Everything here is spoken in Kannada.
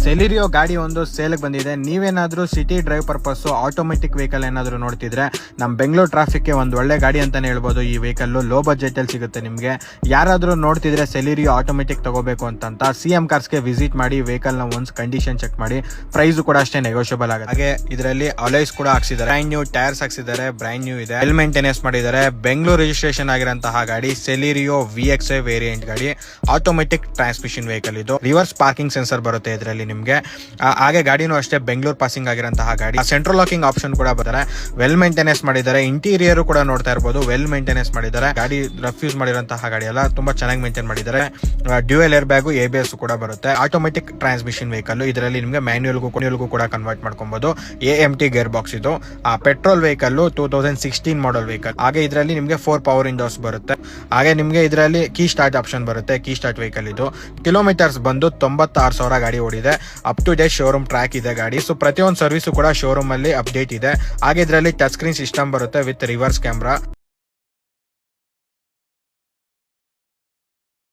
ಸೆಲಿರಿಯೋ ಗಾಡಿ ಒಂದು ಸೇಲ್ಗೆ ಬಂದಿದೆ. ನೀವೇನಾದ್ರೂ city drive purpose automatic vehicle ಏನಾದ್ರು ನೋಡ್ತಿದ್ರೆ ನಮ್ಮ ಬೆಂಗಳೂರು ಟ್ರಾಫಿಕ್ಗೆ ಒಂದು ಒಳ್ಳೆ ಗಾಡಿ ಅಂತಾನೆ ಹೇಳ್ಬೋದು. ಈ ವೆಹಿಕಲ್ ಲೋ ಬಜೆಟ್ ಅಲ್ಲಿ ಸಿಗುತ್ತೆ ನಿಮಗೆ. ಯಾರಾದ್ರೂ ನೋಡ್ತಿದ್ರೆ ಸೆಲಿರಿಯೋ ಆಟೋಮೆಟಿಕ್ ತಗೋಬೇಕು ಅಂತ CM ಕಾರ್ಸ್ಗೆ ವಿಸಿಟ್ ಮಾಡಿ ವೆಹಿಕಲ್ ನ ಒಂದ್ಸ್ ಕಂಡೀಷನ್ ಚೆಕ್ ಮಾಡಿ. ಪ್ರೈಸ್ ಕೂಡ ಅಷ್ಟೇ ನೆಗೋಷಿಯಬಲ್ ಆಗುತ್ತೆ. ಹಾಗೆ ಇದರಲ್ಲಿ ಅಲೈಸ್ ಕೂಡ ಹಾಕ್ಸಿದ್ದಾರೆ, ಬ್ರ್ಯಾಂಡ್ ನ್ಯೂ ಟೈರ್ಸ್ ಹಾಕ್ಸಿದ್ದಾರೆ, ಬ್ರ್ಯಾಂಡ್ ನ್ಯೂ ಇದೆ, ವೆಲ್ ಮೇಂಟೆನೆನ್ಸ್ ಮಾಡಿದ್ದಾರೆ. ಬೆಂಗಳೂರು ರಿಜಿಸ್ಟ್ರೇಷನ್ ಆಗಿರುವಂತಹ ಗಾಡಿ ಸೆಲಿರಿಯೋ VXI ವೇರಿಯಂಟ್ ಗಾಡಿ, ಆಟೋಮೆಟಿಕ್ ಟ್ರಾನ್ಸ್ಮಿಷನ್ ವೆಹಿಕಲ್ ಇದು. ರಿವರ್ಸ್ ಪಾರ್ಕಿಂಗ್ ಸೆನ್ಸರ್ ಬರುತ್ತೆ ಇದರಲ್ಲಿ ನಿಮಗೆ. ಹಾಗೆ ಗಾಡಿನೂ ಅಷ್ಟೇ ಬೆಂಗಳೂರು ಪಾಸಿಂಗ್ ಆಗಿರುವಂತಹ ಗಾಡಿ. ಸೆಂಟ್ರಲ್ ಲಾಕಿಂಗ್ ಆಪ್ಷನ್ ಕೂಡ ಬರ್ತಾರೆ. ವೆಲ್ ಮೇಂಟೆನೆನ್ಸ್ ಮಾಡಿದ್ದಾರೆ. ಇಂಟೀರಿಯರ್ ಕೂಡ ನೋಡ್ತಾ ಇರಬಹುದು, ವೆಲ್ ಮೇಂಟೆನೆನ್ಸ್ ಮಾಡಿದ್ದಾರೆ. ಗಾಡಿ ರಫ್ ಯೂಸ್ ಮಾಡಿರುವಂತಹ ಗಾಡಿ ಎಲ್ಲ ತುಂಬಾ ಚೆನ್ನಾಗಿ ಮೇಂಟೈನ್ ಮಾಡಿದ್ದಾರೆ. ಡ್ಯೂಯಲ್ ಏರ್ ಬ್ಯಾಗು ABS ಕೂಡ ಬರುತ್ತೆ. ಆಟೋಮೆಟಿಕ್ ಟ್ರಾನ್ಸ್ಮಿಷನ್ ವೆಹಿಕಲ್ ಇದರಲ್ಲಿ ನಿಮಗೆ ಮ್ಯಾನ್ಯುಯಲ್ಗೂ ಕೂಡ ಕನ್ವರ್ಟ್ ಮಾಡ್ಕೊಬಹುದು. AMT ಗೇರ್ ಬಾಕ್ಸ್ ಇದು. ಪೆಟ್ರೋಲ್ ವೆಹಿಕಲ್ 2016 ಮಾಡಲ್ ವೆಹಿಕಲ್. ಹಾಗೆ ಇದರಲ್ಲಿ ನಿಮಗೆ 4 ಪವರ್ ವಿಂಡೋಸ್ ಬರುತ್ತೆ. ಹಾಗೆ ನಿಮಗೆ ಇದರಲ್ಲಿ ಕೀ ಸ್ಟಾರ್ಟ್ ಆಪ್ಷನ್ ಬರುತ್ತೆ. ಕೀ ಸ್ಟಾರ್ಟ್ ವೆಹಿಕಲ್ ಇದು. ಕಿಲೋಮೀಟರ್ಸ್ ಬಂದು 96,000 ಗಾಡಿ ಓಡಿದೆ. Up to date showroom track ಇದೆ ಗಾಡಿ. ಸೊ ಪ್ರತಿಯೊಂದು ಸರ್ವಿಸ್ ಕೂಡ ಶೋರೂಮ್ ಅಲ್ಲಿ ಅಪ್ಡೇಟ್ ಇದೆ. ಹಾಗೆ ಇದರಲ್ಲಿ ಟಚ್ ಸ್ಕ್ರೀನ್ ಸಿಸ್ಟಮ್ ಬರುತ್ತೆ ವಿತ್ ರಿವರ್ಸ್ ಕ್ಯಾಮ್ರಾ.